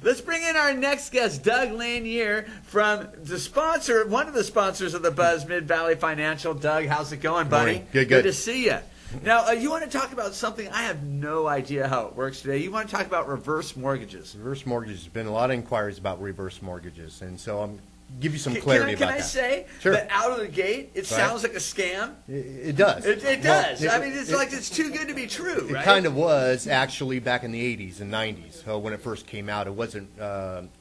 Let's bring in our next guest, Doug Lanier, from the sponsor, one of the sponsors of the Buzz, Mid-Valley Financial. Doug, how's it going, buddy? Morning. Good. Good to see you. Now, you want to talk about something, I have no idea how it works today. You want to talk about reverse mortgages. Reverse mortgages. There's been a lot of inquiries about reverse mortgages, and so I'm give you some clarity about that. Can I say Sure. that out of the gate, it sounds like a scam? It does. It does. I mean, it's like it's too good to be true, right? It kind of was, actually, back in the 80s and 90s. When it first came out, it wasn't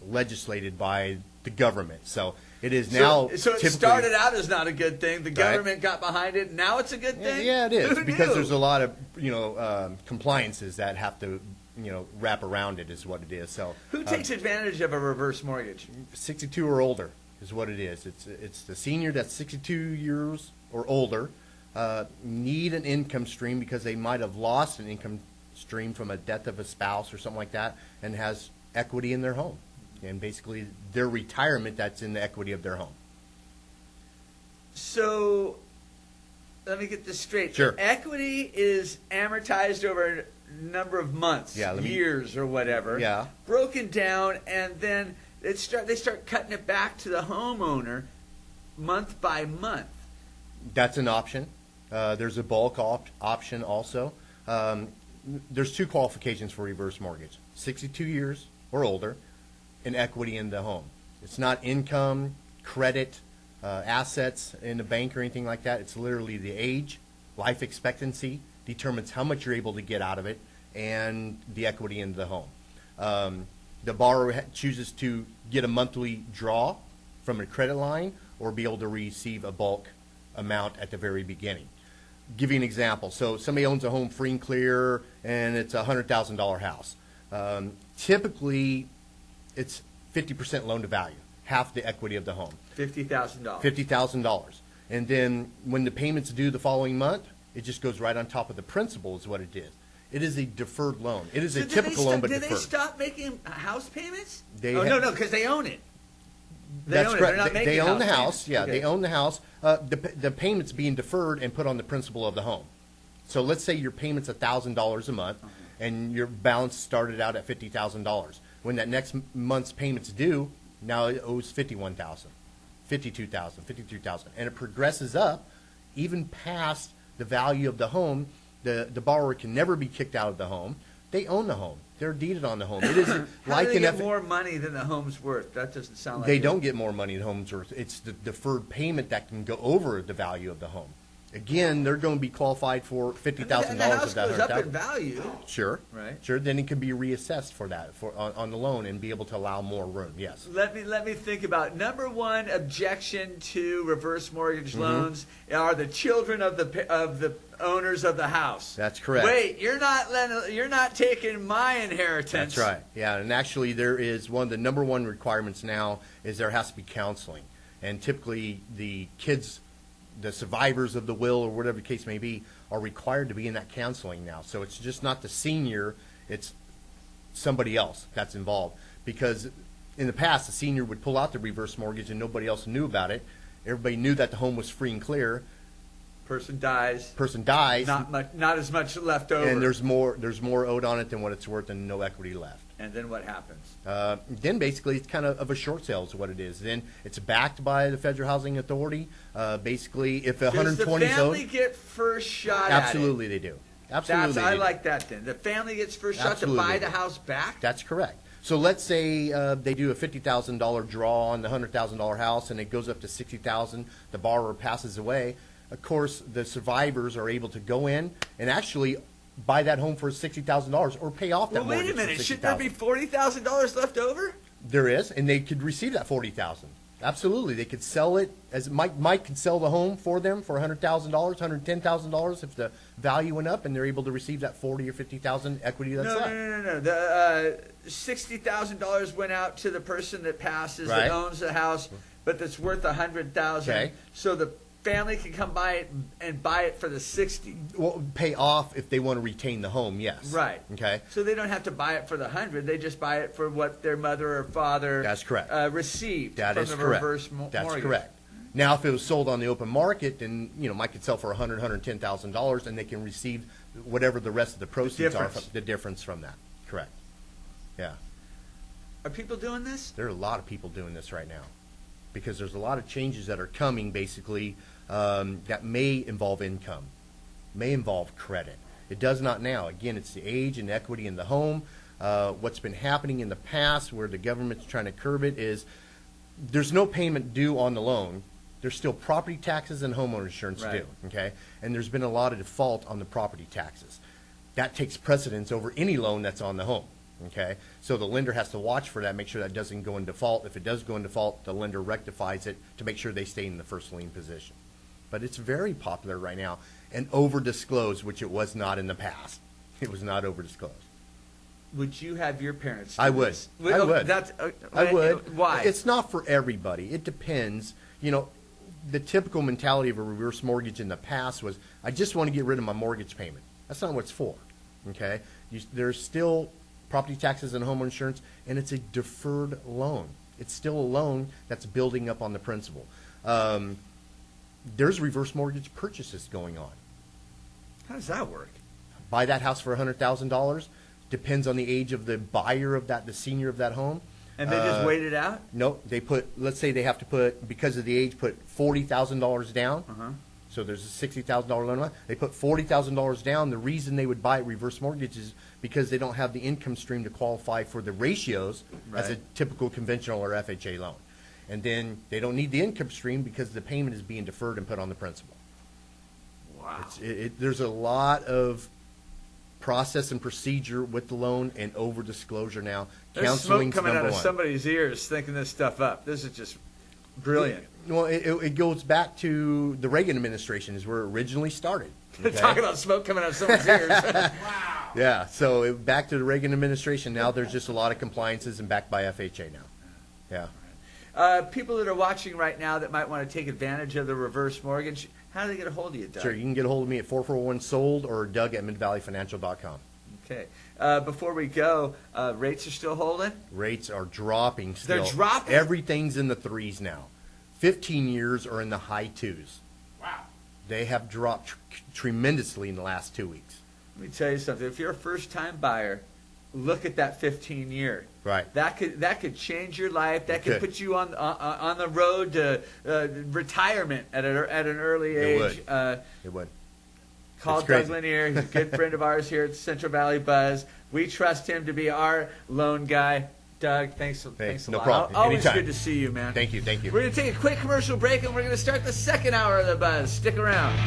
legislated by the government. So it is now. So it started out as not a good thing. The government got behind it. Now it's a good thing? Yeah, it is. Who Because knew? there's a lot of, compliances that have to, wrap around it is what it is. So Who takes advantage of a reverse mortgage? 62 or older is what it is. It's the senior that's 62 years or older, need an income stream because they might have lost an income stream from a death of a spouse or something like that, and has equity in their home. And basically their retirement, that's in the equity of their home. So let me get this straight. Sure. Equity is amortized over a number of months, years or whatever. Yeah. Broken down, and then they start cutting it back to the homeowner month by month. That's an option. There's a bulk option also. There's two qualifications for reverse mortgage: 62 years or older, and equity in the home. It's not income, credit, assets in the bank or anything like that. It's literally the age, life expectancy determines how much you're able to get out of it, and the equity in the home. The borrower chooses to get a monthly draw from a credit line or be able to receive a bulk amount at the very beginning. Give you an example. So somebody owns a home free and clear, and it's a $100,000 house. Typically, it's 50% loan to value, half the equity of the home. $50,000. $50,000. And then when the payment's due the following month, it just goes right on top of the principal is what it is. It is a deferred loan. It is a typical loan, but deferred. Did they stop making house payments? No, because they own it. That's correct. They're not making they own the house. payments. Yeah, Okay. they own the house. The payment's being deferred and put on the principal of the home. So let's say your payment's $1,000 a month, and your balance started out at $50,000. When that next month's payment's due, now it owes $51,000, $52,000, $53,000, and it progresses up even past the value of the home. The borrower can never be kicked out of the home. They own the home. They're deeded on the home. It isn't How like do they an get more money than the home's worth? That doesn't sound like They it. don't get more money than the home's worth. It's the deferred payment that can go over the value of the home. Again, they're going to be qualified for $50,000 And the house of that goes up in $100,000. value. Sure. Right. Sure. Then it can be reassessed for that on the loan and be able to allow more room. Yes. Let me think about it. Number one objection to reverse mortgage loans are the children of the owners of the house. That's correct. Wait, you're not taking my inheritance. That's right. Yeah, and actually there is one of the number one requirements now is there has to be counseling. And typically the kids, the survivors of the will or whatever the case may be, are required to be in that counseling now. So it's just not the senior, it's somebody else that's involved. Because in the past, the senior would pull out the reverse mortgage and nobody else knew about it. Everybody knew that the home was free and clear. Person dies. Not as much left over. And there's more owed on it than what it's worth and no equity left. And then what happens? Then basically it's kind of a short sale is what it is. Then it's backed by the Federal Housing Authority. Basically, if 120 is Does the family owed, get first shot absolutely at it? they do. Absolutely, I like that. Then the family gets first shot to buy the house back. That's correct. So let's say they do a $50,000 draw on the $100,000 house, and it goes up to $60,000. The borrower passes away. Of course, the survivors are able to go in and actually buy that home for $60,000 or pay off that mortgage. Wait a minute. For Should there be $40,000 left over? There is, and they could receive that $40,000. Absolutely, they could sell it as Mike could sell the home for them for $100,000, $110,000 if the value went up, and they're able to receive that $40,000 or $50,000 equity that's left. No. The $60,000 went out to the person that passes that owns the house, but that's worth $100,000. Okay. So the family can come buy it and buy it for the 60. Well, pay off if they want to retain the home. Yes. Right. Okay. So they don't have to buy it for the 100. They just buy it for what their mother or father. That's correct. Received that from is the correct. reverse mortgage. That's correct. Now, if it was sold on the open market, then Mike could sell for $110,000, and they can receive whatever the rest of the proceeds are, the difference from that. Correct. Yeah. Are people doing this? There are a lot of people doing this right now because there's a lot of changes that are coming, basically, that may involve income, may involve credit. It does not now. Again, it's the age and equity in the home. What's been happening in the past where the government's trying to curb it is there's no payment due on the loan. There's still property taxes and homeowner insurance due, okay? And there's been a lot of default on the property taxes. That takes precedence over any loan that's on the home, okay? So the lender has to watch for that, make sure that doesn't go in default. If it does go in default, the lender rectifies it to make sure they stay in the first lien position. But it's very popular right now and over-disclosed, which it was not in the past. It was not over-disclosed. Would you have your parents do I would. this? I would. I would. Why? It's not for everybody. It depends. You know, the typical mentality of a reverse mortgage in the past was, I just want to get rid of my mortgage payment. That's not what it's for, okay? There's still property taxes and home insurance, and it's a deferred loan. It's still a loan that's building up on the principal. There's reverse mortgage purchases going on. How does that work? Buy that house for $100,000. Depends on the age of the buyer of that, the senior of that home. And they just wait it out? No, they put, let's say they have to put, because of the age, put $40,000 down. So there's a $60,000 loan amount. They put $40,000 down. The reason they would buy reverse mortgage is because they don't have the income stream to qualify for the ratios as a typical conventional or FHA loan. And then they don't need the income stream because the payment is being deferred and put on the principal. Wow. There's a lot of process and procedure with the loan and over disclosure now. There's Counseling's smoke coming out of #1. somebody's ears thinking this stuff up. This is just brilliant. Well, it goes back to the Reagan administration is where it originally started. Okay? Talk about smoke coming out of someone's ears. Wow. Yeah, so back to the Reagan administration. Now there's just a lot of compliances and backed by FHA now. Yeah. People that are watching right now that might want to take advantage of the reverse mortgage, how do they get a hold of you, Doug? Sure, you can get a hold of me at 441-SOLD or Doug@midvalleyfinancial.com. Okay. Before we go, rates are still holding? Rates are dropping still. They're dropping? Everything's in the 3s now. 15 years are in the high 2s. Wow. They have dropped tremendously in the last 2 weeks. Let me tell you something. If you're a first-time buyer, look at that 15-year. Right. That could change your life. That could could. put you on the road to retirement at an early age. It would. Call It's Doug crazy. Lanier. He's a good friend of ours here at Central Valley Buzz. We trust him to be our loan guy. Doug, thanks a no lot. problem. Always Anytime. good to see you, man. Thank you. We're going to take a quick commercial break, and we're going to start the second hour of the Buzz. Stick around.